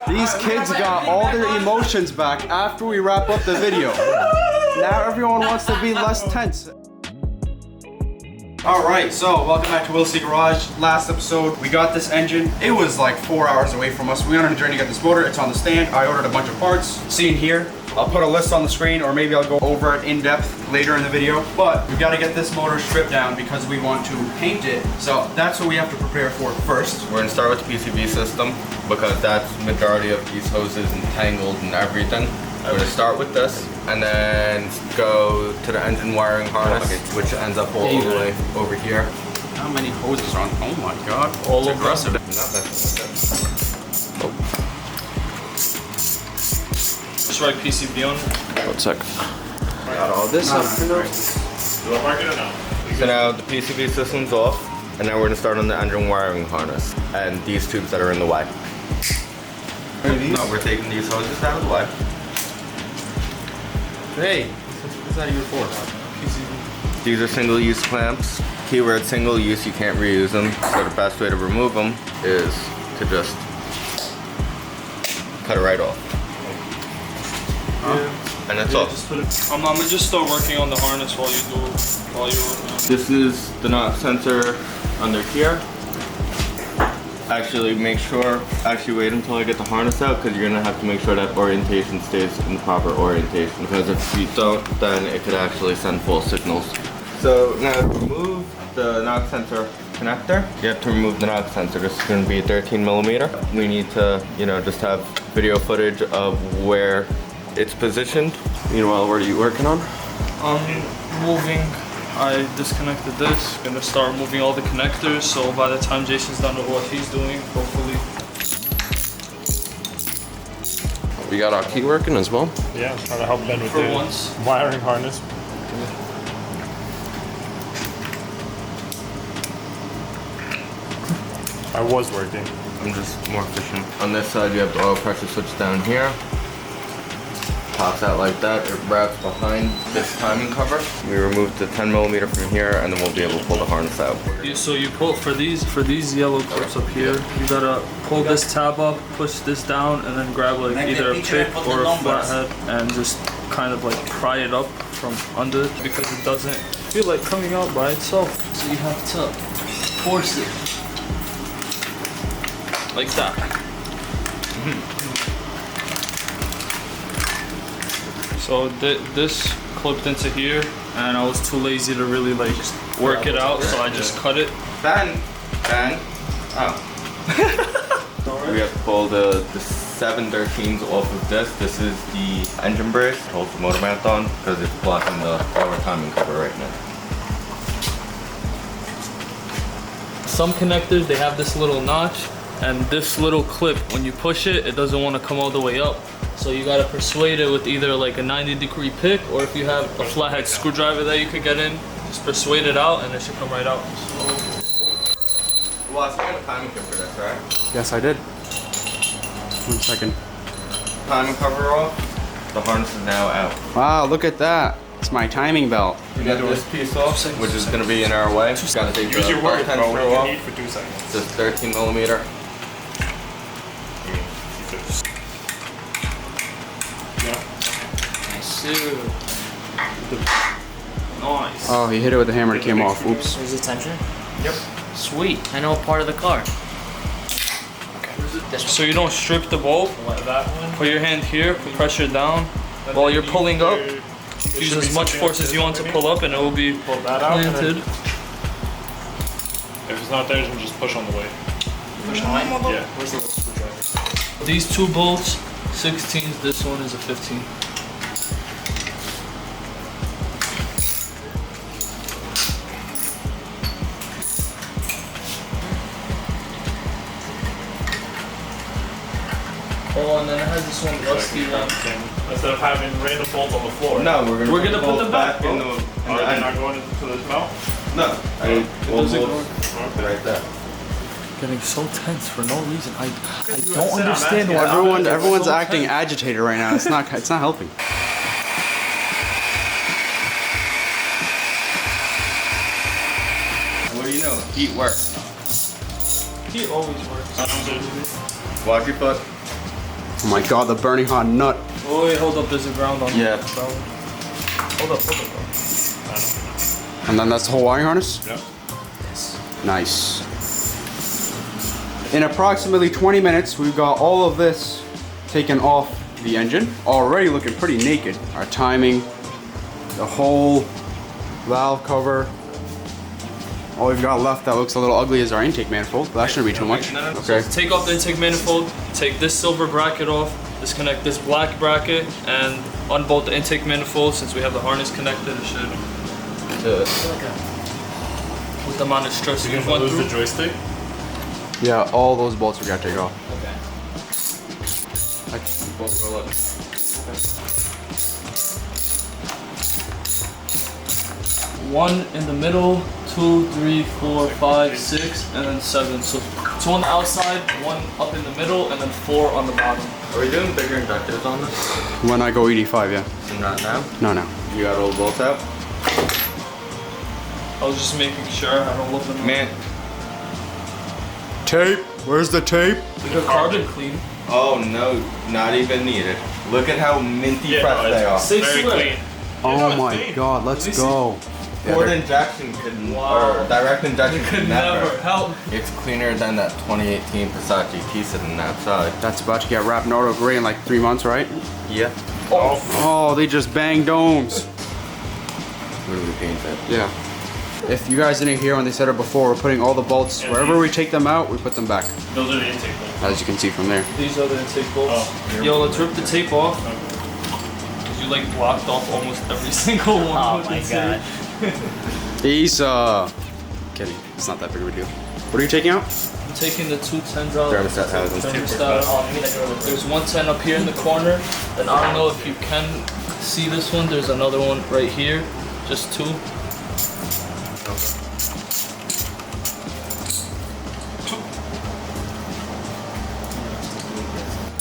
These kids got all their emotions back after we wrap up the video. Now everyone wants to be less tense. Alright, so welcome back to Will C Garage. Last episode, we got this engine. It was like 4 hours away from us. We went on a journey to get this motor. It's on the stand. I ordered a bunch of parts. See in here. I'll put a list on the screen, or maybe I'll go over it in depth later in the video. But we've got to get this motor stripped down because we want to paint it. So that's what we have to prepare for first. We're gonna start with the PCV system because that's the majority of these hoses entangled and everything. I'm gonna start with this and then go to the engine wiring harness, which ends up all the way over here. How many hoses are on? Oh my god. All it's aggressive. Just write PCB on it. 1 sec. Got all this up. Do I mark it or no? So now the PCV system's off, and now we're gonna start on the engine wiring harness and these tubes that are in the way. No, we're taking these hoses out of the way. Hey, what's that even for? PCB. These are single-use clamps. Keyword single-use, you can't reuse them. So the best way to remove them is to just cut it right off. Yeah. And that's all. Just put it, I'm gonna just start working on the harness while you're working on it. This is the knock sensor under here. Actually wait until I get the harness out because you're gonna have to make sure that orientation stays in the proper orientation, because if you don't, then it could actually send false signals. So now to remove the knock sensor connector, you have to remove the knock sensor. This is gonna be 13mm. We need to, just have video footage of where it's positioned. Meanwhile, what are you working on? Moving. I disconnected this. Gonna start moving all the connectors, so by the time Jason's done with what he's doing, hopefully. We got our key working as well. Yeah, I'm trying to help Ben with For the once. wiring harness. I was working. I'm just more efficient. On this side, you have the oil pressure switch down here. Pops out like that. It wraps behind this timing cover. We remove the 10mm from here, and then we'll be able to pull the harness out. So you pull for these yellow clips up here. You gotta pull this tab up, push this down, and then grab like either a pick or a flathead, and just kind of like pry it up from under it because it doesn't feel like coming out by itself. So you have to force it like that. So this clipped into here, and I was too lazy to really like work it out, so I just cut it. Ben. Oh. We have to pull the 713s off of this. This is the engine brace. Holds the motor mount on because it's blocking the lower timing cover right now. Some connectors, they have this little notch, and this little clip, when you push it, it doesn't want to come all the way up. So you gotta persuade it with either like a 90-degree pick, or if you have a flathead screwdriver that you could get in, just persuade it out and it should come right out. Well, I got a timing kit for this, right? Yes, I did. 1 second. Timing cover off. The harness is now out. Wow, look at that. It's my timing belt. We got this piece off, which is gonna be in our way. Gotta take Use the your words, part-10 bro. What screw do you off. need for 2 seconds? This 13mm. Nice. Oh, he hit it with the hammer. It came off. Oops. There's a tension? Yep. Sweet. I know part of the car. So you don't strip the bolt. That one. Put your hand here, put pressure down. While you're pulling up, use as much force as you want to pull up, and it will be Pull that out. and planted. then If it's not there, then just push on the way. Push on mine? Yeah. Where's the little screwdriver? These 2 bolts, 16s. This one is a 15. Oh, and then it has this one rusty one. Instead of having random bolts on the floor. No, we're gonna put them back, in the. Oh, they're not going into the smell? No, we'll doesn't put it right there. Getting so tense for no reason. I don't understand why Everyone's acting agitated right now. It's not helping. What do you know? Heat works. He always works. Watch your foot. Oh my god, the burning hot nut. Oh wait, hold up, there's a ground on Yeah. Hold up, bro. And then that's the whole wiring harness? Yep. Nice. In approximately 20 minutes, we've got all of this taken off the engine. Already looking pretty naked. Our timing, the whole valve cover. All we've got left that looks a little ugly is our intake manifold. That shouldn't be too much. Okay. Take off the intake manifold, take this silver bracket off, disconnect this black bracket, and unbolt the intake manifold. Since we have the harness connected, it should Do it. with the amount of stress You you've can went lose the through. joystick. Yeah, all those bolts we gotta take off. Okay. One in the middle, 2, 3, 4, 5, 6, and then 7. So 2 on the outside, 1 up in the middle, and then 4 on the bottom. Are we doing bigger inductors on this? When I go ED5, yeah. So not now? No. You got all the bolts out? I was just making sure I don't look at Man. Tape? Where's the tape? We got carbon clean. Oh no, not even needed. Look at how minty fresh they are. Say Very swear. clean. Oh my god, let's Let me go. Yeah, Port they're- injection could, Wow. or direct injection Could never help. It's cleaner than that 2018 Passat GT sitting outside. That's about to get wrapped in auto gray in like 3 months, right? Yeah. Oh, they just banged domes. Really paint it. Yeah. If you guys didn't hear when they said it before, we're putting all the bolts, wherever we take them out, we put them back. Those are the intake bolts. As you can see from there. These are the intake bolts. Oh, Yo, let's rip the tape off. 'Cause you like blocked off almost every single one. Oh with my the god. tape. These, kidding. It's not that big of a deal. What are you taking out? I'm taking the 2 10s out. Thermostat has them. Thermostat. Oh, give me that door. There's 110 up here in the corner. And I don't know if you can see this one. There's another one right here. Just 2.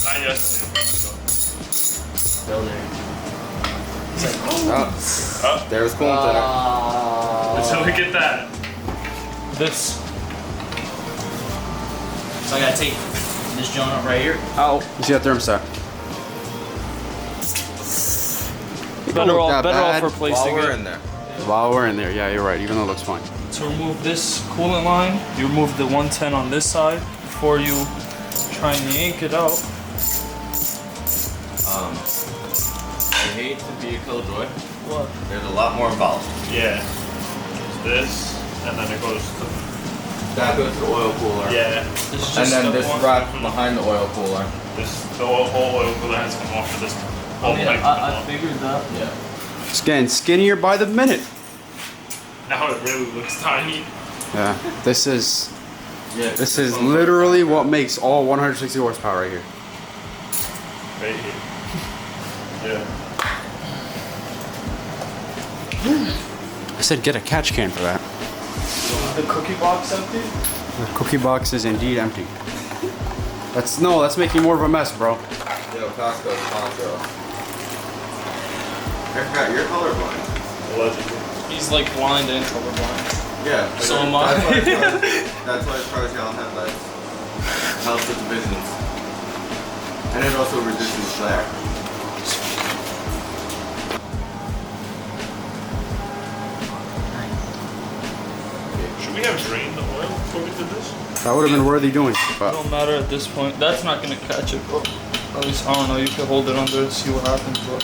Not yet. Builder. Oh, there's cool dinner. So we get that. This. So I gotta take this joint up right here. Ow. You see that thermostat? Better look that off bad. replacing While we're it. in there. While we're in there, yeah, you're right, even though it looks fine. To remove this coolant line, you remove the 110 on this side before you try and yank it out. I hate to be a killjoy. What? There's a lot more involved. Yeah. There's this, and then it goes to. That goes to the oil cooler. Yeah. This is just And then step this 1. wraps behind the oil cooler. The whole oil cooler has to come off for this. Whole Yeah, pipe to come I off. figured that. Yeah. It's getting skinnier by the minute. Now it really looks tiny. Yeah, this is Yeah. literally what makes all 160 horsepower right here. Right here. Yeah. I said get a catch can for that. The cookie box empty? The cookie box is indeed empty. That's making more of a mess, bro. Yo, Costco's sponsor. I forgot, you're colorblind. Allegedly. He's like blind and colorblind. Yeah. So am I. That's why cars y'all have that. Helps with the visions. And it also reduces glare. Should we have drained the oil before we did this? That would have been worthy doing, It but don't matter at this point. That's not gonna catch it, bro. At least, I don't know, you can hold it under and see what happens, but.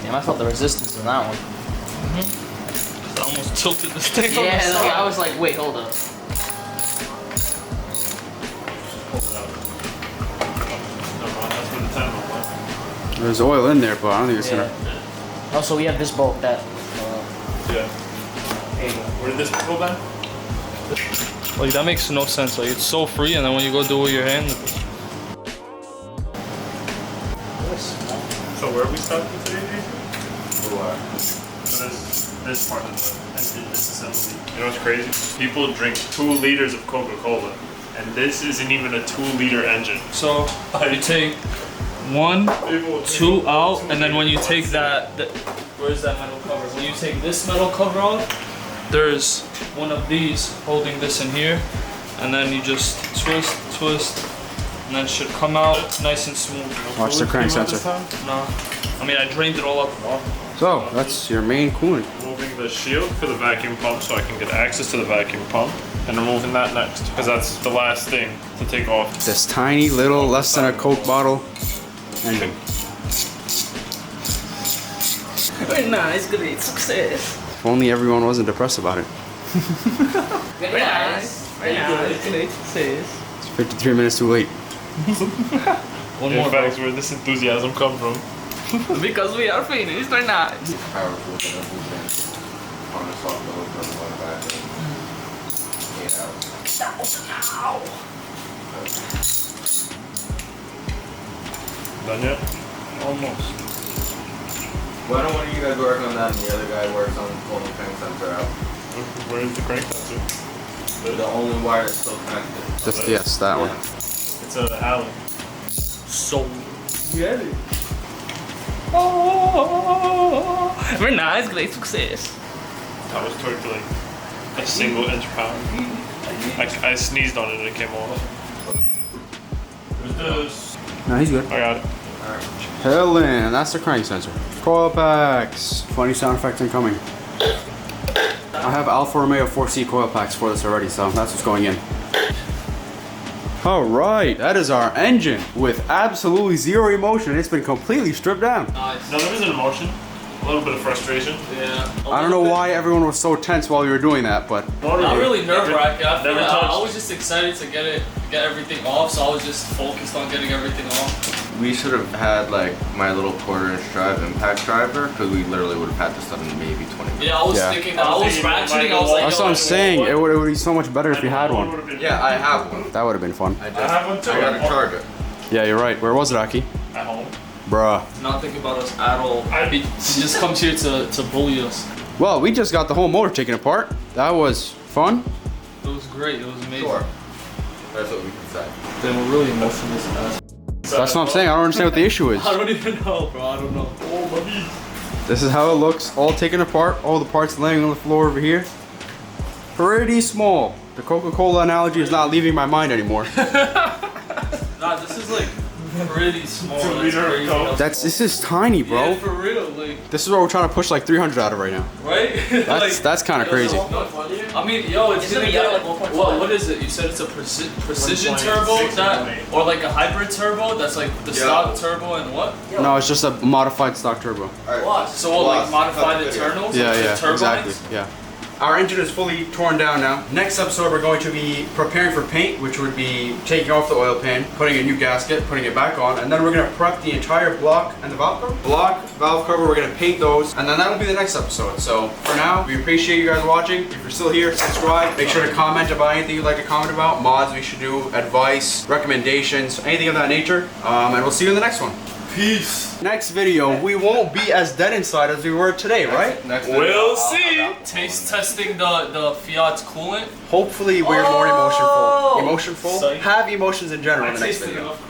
Damn, I felt the resistance in that one. I almost tilted this thing on the Yeah, side. like, I was like, wait, hold up. Hold it out. Never mind, that's where the 10 went. there's oil in there, but I don't think it's Yeah. gonna. Also, we have this bolt that. Yeah. There you go. Where did this go then? Like, that makes no sense. Like, it's so free, and then when you go do it with your hand, So where are we stuck with today, So this part of the engine disassembly. You know what's crazy? People drink 2 liters of Coca-Cola, and this isn't even a 2-liter engine. so you take 1, 2 out, and then when you take that, Where's that metal cover? When you take this metal cover off, there's one of these holding this in here, and then you just twist, and then it should come out nice and smooth. Watch the crank sensor. No, I mean I drained it all up. So that's your main coolant. Removing the shield for the vacuum pump so I can get access to the vacuum pump, and removing that next because that's the last thing to take off. This tiny little, less than a Coke bottle engine. Very nice, great success. If only everyone wasn't depressed about it. Very nice, very nice, great success. It's 53 minutes too late. One In more. fact, where this enthusiasm come from? Because we are finished, very nice. Powerful than everything. On the soft load from one back in 8 hours. Done yet? Almost. Why don't one of you guys work on that and the other guy works on pulling the crank sensor out? Where's the crank sensor? The only wire that's still connected. Just, yes, that one. It's a Allen. So Get it. Oh, very nice, great success. I was torqued like a single inch pound. I sneezed on it and it came off. Who's this? No, he's good. I got it. Helen, that's the crank sensor. Coil packs. Funny sound effect incoming. I have Alfa Romeo 4C coil packs for this already, so that's what's going in. All right, that is our engine with absolutely zero emotion. It's been completely stripped down. nice. No, there is an emotion. A little bit of frustration. Yeah. I don't know why everyone was so tense while you were doing that, but Not really nerve-wracking. Never I touched. was just excited to get everything off, so I was just focused on getting everything off. We should have had like my little quarter-inch drive impact driver because we literally would have had this done in maybe 20 minutes. Yeah, I was Yeah. thinking that. I was thinking ratcheting. it I was might like, that's yo, what I'm saying. It would be so much better if you had one. Yeah, I have one. That would have been fun. I have one too. I got a charger. Yeah, you're right. Where was it, Aki? At home. Bruh. not thinking about us at all. He just comes here to bully us. Well, we just got the whole motor taken apart. That was fun. It was great. It was amazing. Sure. That's what we can say. They were really emotionless as. That's what I'm saying. I don't understand what the issue is. I don't even know, bro. I don't know. Oh, my knee. This is how it looks, all taken apart, all the parts laying on the floor over here. Pretty small. The Coca-Cola analogy is not leaving my mind anymore. Nah, this is like pretty small. It's a That's liter of crazy. Coke. This is tiny, bro. Yeah, for real, like, This is what we're trying to push like 300 out of right now. right? That's kind of crazy. I mean, yo, it's gonna gonna get be like 1.5. what is it? You said it's a precision 1.6 turbo, and that 1.8. or like a hybrid turbo? That's like the stock turbo and what? No, it's just a modified stock turbo. What? So what, like modified internals? Yeah, Like yeah, turbines? exactly. Yeah. Our engine is fully torn down now. Next episode, we're going to be preparing for paint, which would be taking off the oil pan, putting a new gasket, putting it back on, and then we're going to prep the entire block and the valve cover. Block, valve cover, we're going to paint those, and then that'll be the next episode. So for now, we appreciate you guys watching. If you're still here, subscribe. Make sure to comment about anything you'd like to comment about, mods we should do, advice, recommendations, anything of that nature. And we'll see you in the next one. Peace. Next video, we won't be as dead inside as we were today, right? Next We'll see. Taste testing the Fiat's coolant. Hopefully we're more emotionful. Oh! Emotionful? Psych. Have emotions in general in the next Tasting video. enough